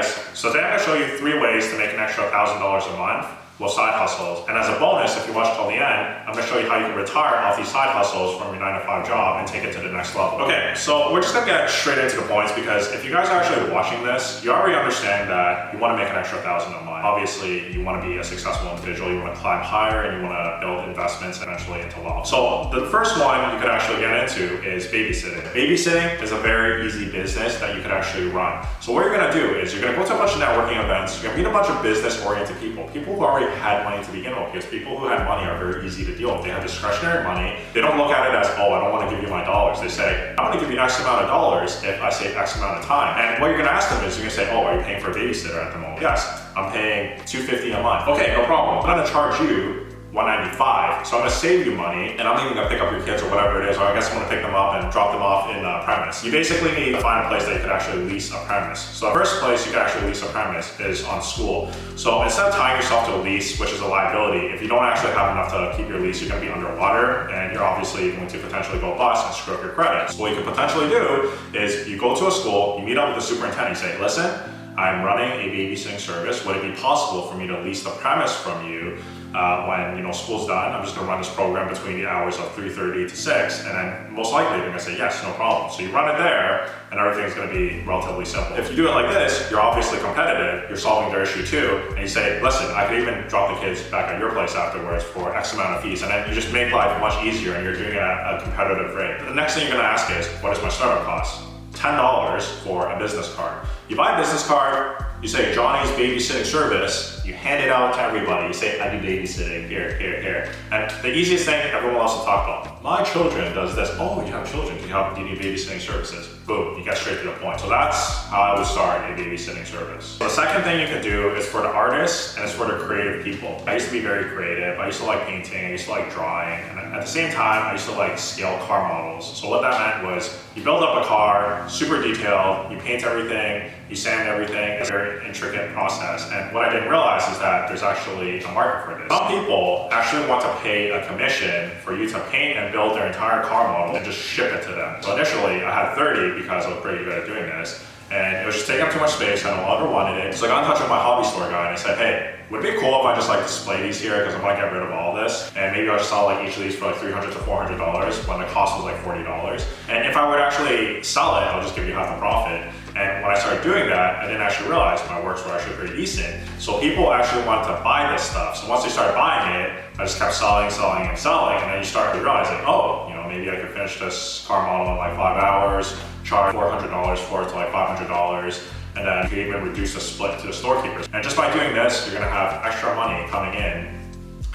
guys, so today I'm going to show you 3 ways to make an extra $1,000 a month with side hustles. And as a bonus, if you watch till the end, I'm going to show you how you can retire off these side hustles from your 9-to-5 job and take it to the next level. Okay, so we're just going to get straight into the points because if you guys are actually watching this, you already understand that you want to make an extra $1,000 a month. Obviously, you want to be a successful individual, you want to climb higher, and you want to build investments eventually into wealth. So the first one you could actually get into is babysitting. Babysitting is a very easy business that you could actually run. So what you're going to do is you're going to go to a bunch of networking events, you're going to meet a bunch of business-oriented people who already had money to begin with, because people who had money are very easy to deal with. They have discretionary money. They don't look at it as, oh, I don't want to give you my dollars. They say, I'm going to give you X amount of dollars if I save X amount of time. And what you're going to ask them is, you're going to say, oh, are you paying for a babysitter at the moment? Yes, I'm paying $250 a month. Okay, no problem. I'm going to charge you $195, so I'm gonna save you money, and I'm even gonna pick up your kids or whatever it is, or I guess I'm gonna pick them up and drop them off in a premise. You basically need to find a place that you could actually lease a premise. So the first place you could actually lease a premise is on school. So instead of tying yourself to a lease, which is a liability, if you don't actually have enough to keep your lease, you're gonna be underwater, and you're obviously going to potentially go bust and screw up your credit. So what you could potentially do is you go to a school, you meet up with the superintendent, you say, listen, I'm running a babysitting service. Would it be possible for me to lease the premise from you when school's done? I'm just gonna run this program between the hours of 3:30 to 6, and then most likely they're gonna say yes, no problem. So you run it there, and everything's gonna be relatively simple. If you do it like this, you're obviously competitive, you're solving their issue too, and you say, listen, I could even drop the kids back at your place afterwards for X amount of fees, and then you just make life much easier, and you're doing it at a competitive rate. The next thing you're gonna ask is, what is my startup cost? $10 for a business card. You buy a business card, you say Johnny's babysitting service, you hand it out to everybody, you say, I do babysitting, here. And the easiest thing everyone loves to talk about, my children does this. Oh, you have children, do you need babysitting services? Boom, you get straight to the point. So that's how I would start a babysitting service. The second thing you can do is for the artists and it's for the creative people. I used to be very creative. I used to like painting, I used to like drawing, and at the same time, I used to like scale car models. So what that meant was you build up a car, super detailed, you paint everything, you sand everything. It's a very intricate process. And what I didn't realize is that there's actually a market for this. Some people actually want to pay a commission for you to paint and build their entire car model and just ship it to them. So initially I had 30 because I was pretty good at doing this. And it was just taking up too much space, I no longer wanted it. So I got in touch with my hobby store guy and I said, hey, would it be cool if I just like display these here because I'm gonna get rid of all this? And maybe I'll just sell like each of these for like $300 to $400 when the cost was like $40. And if I would actually sell it, I'll just give you half the profit. And when I started doing that, I didn't actually realize my works were actually pretty decent. So people actually wanted to buy this stuff. So once they started buying it, I just kept selling, and then you start realizing, oh, maybe I could finish this car model in like 5 hours, charge $400 for it to like $500, and then you can even reduce the split to the storekeepers. And just by doing this, you're gonna have extra money coming in,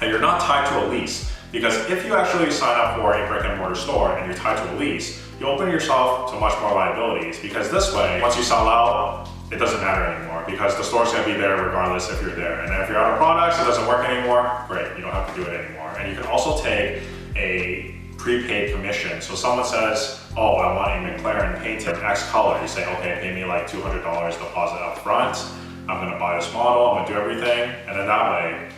and you're not tied to a lease. Because if you actually sign up for a brick and mortar store and you're tied to a lease, you open yourself to much more liabilities, because this way, once you sell out, it doesn't matter anymore because the store's gonna be there regardless if you're there. And then if you're out of products, it doesn't work anymore, great, you don't have to do it anymore. And you can also take a prepaid commission. So someone says, oh, I want a McLaren painted X color. You say, okay, pay me like $200 deposit up front. I'm gonna buy this model, I'm gonna do everything. And then that way,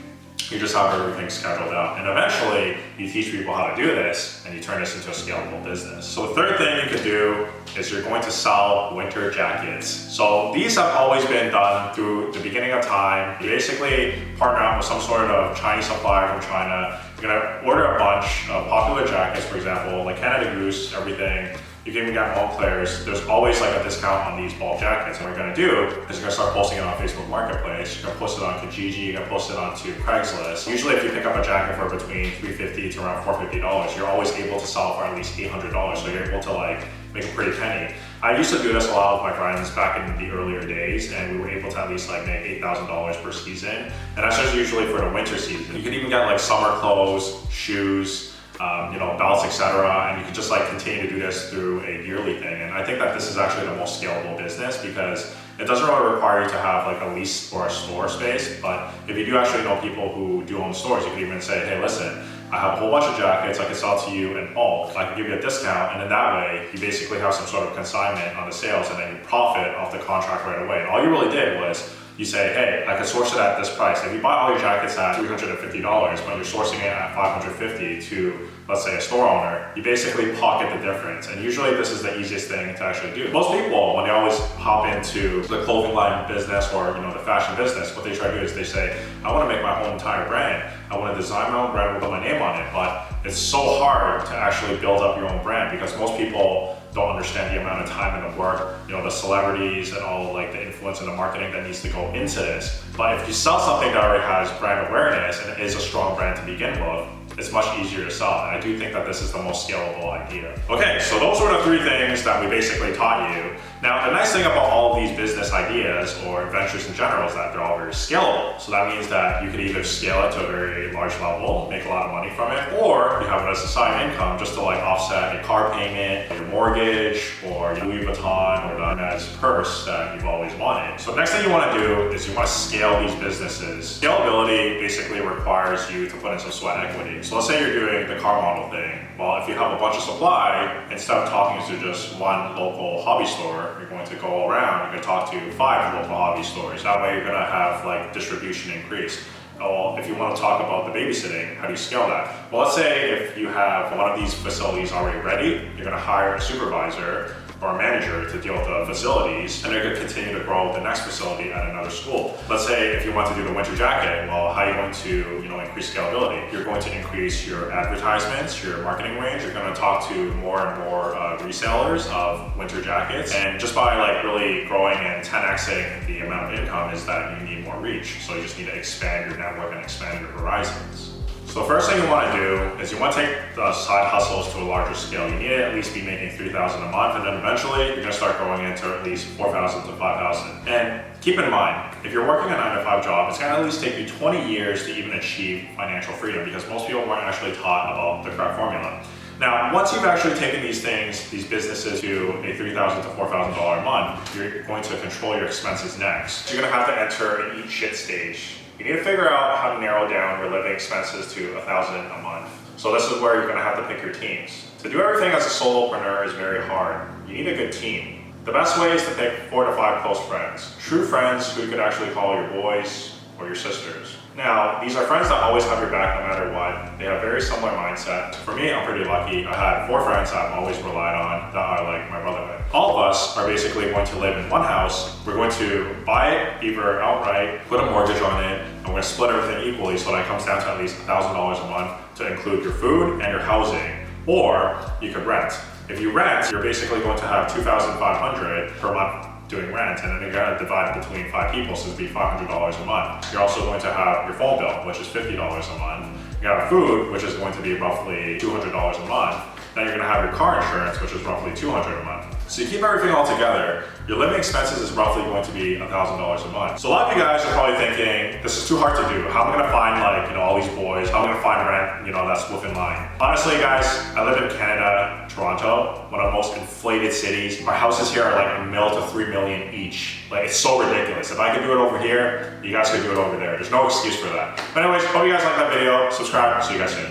you just have everything scheduled out. And eventually, you teach people how to do this and you turn this into a scalable business. So the third thing you could do is you're going to sell winter jackets. So these have always been done through the beginning of time. You basically partner up with some sort of Chinese supplier from China. You're gonna order a bunch of popular jackets, for example, like Canada Goose, everything. You can even get Montclairs. There's always like a discount on these bulk jackets. And what you're gonna do is you're gonna start posting it on Facebook Marketplace. You're gonna post it on Kijiji, you're gonna post it onto Craigslist. Usually if you pick up a jacket for between $350 to around $450, you're always able to sell it for at least $800. So you're able to like make a pretty penny. I used to do this a lot with my friends back in the earlier days, and we were able to at least like make $8,000 per season. And that's just usually for the winter season. You can even get like summer clothes, shoes, belts, etc. And you can just like continue to do this through a yearly thing. And I think that this is actually the most scalable business because it doesn't really require you to have like a lease or a store space. But if you do actually know people who do own stores, you can even say, hey, listen, I have a whole bunch of jackets I can sell to you in bulk. I can give you a discount, and then that way you basically have some sort of consignment on the sales, and then you profit off the contract right away. And all you really did was You say, hey, I can source it at this price. If you buy all your jackets at $350, but you're sourcing it at $550 to, let's say, a store owner, you basically pocket the difference. And usually this is the easiest thing to actually do. Most people, when they always hop into the clothing line business or the fashion business, what they try to do is they say, I want to make my whole entire brand. I want to design my own brand with my name on it. But it's so hard to actually build up your own brand because most people don't understand the amount of time and the work, the celebrities and all like the influence and the marketing that needs to go into this. But if you sell something that already has brand awareness and is a strong brand to begin with, it's much easier to sell. And I do think that this is the most scalable idea. Okay, so those were the 3 things that we basically taught you. Now, the nice thing about all of these business ideas or ventures in general is that they're all very scalable. So that means that you could either scale it to a very large level, make a lot of money from it, or you have it as a side income just to like offset a car payment, your mortgage, or your Louis Vuitton, or the Hermes purse that you've always wanted. So the next thing you want to do is you want to scale these businesses. Scalability basically requires you to put in some sweat equity. So let's say you're doing the car model thing. Well, if you have a bunch of supply, instead of talking to just one local hobby store, you're going to go around, you're going to talk to 5 local hobby stores. That way you're going to have like distribution increase. Well, if you want to talk about the babysitting, how do you scale that? Well, let's say if you have one of these facilities already ready, you're going to hire a supervisor or a manager to deal with the facilities, and they're going to continue to grow the next facility at another school. Let's say if you want to do the winter jacket, well, how are you going to increase scalability? You're going to increase your advertisements, your marketing range. You're going to talk to more and more resellers of winter jackets, and just by like really growing and 10xing the amount of income is that you need more reach. So you just need to expand your network and expand your horizons. So the first thing you want to do is you want to take the side hustles to a larger scale. You need to at least be making $3,000 a month, and then eventually you're going to start growing into at least $4,000 to $5,000. And keep in mind, if you're working a 9-to-5 job, it's going to at least take you 20 years to even achieve financial freedom because most people weren't actually taught about the correct formula. Now, once you've actually taken these things, these businesses to a $3,000 to $4,000 a month, you're going to control your expenses next. You're going to have to enter an eat shit stage. You need to figure out how to narrow down your living expenses to $1,000 a month. So this is where you're going to have to pick your teams. To do everything as a solopreneur is very hard. You need a good team. The best way is to pick 4 to 5 close friends. True friends who you could actually call your boys or your sisters. Now, these are friends that always have your back no matter what. They have very similar mindset. For me, I'm pretty lucky. I had 4 friends that I've always relied on that are like my brotherhood. All of us are basically going to live in one house. We're going to buy it either outright, put a mortgage on it, and we're going to split everything equally so that it comes down to at least $1,000 a month to include your food and your housing. Or you could rent. If you rent, you're basically going to have $2,500 per month doing rent, and then you're going to divide it between 5 people, so it'd be $500 a month. You're also going to have your phone bill, which is $50 a month. You have food, which is going to be roughly $200 a month. Then you're going to have your car insurance, which is roughly $200 a month. So you keep everything all together, your living expenses is roughly going to be $1,000 a month. So a lot of you guys are probably thinking, this is too hard to do. How am I going to find all these boys? How am I going to find rent, that's within line? Honestly, guys, I live in Canada, Toronto, one of the most inflated cities. Our houses here are like $1 million to $3 million each. Like, it's so ridiculous. If I could do it over here, you guys could do it over there. There's no excuse for that. But anyways, hope you guys like that video. Subscribe. See you guys soon.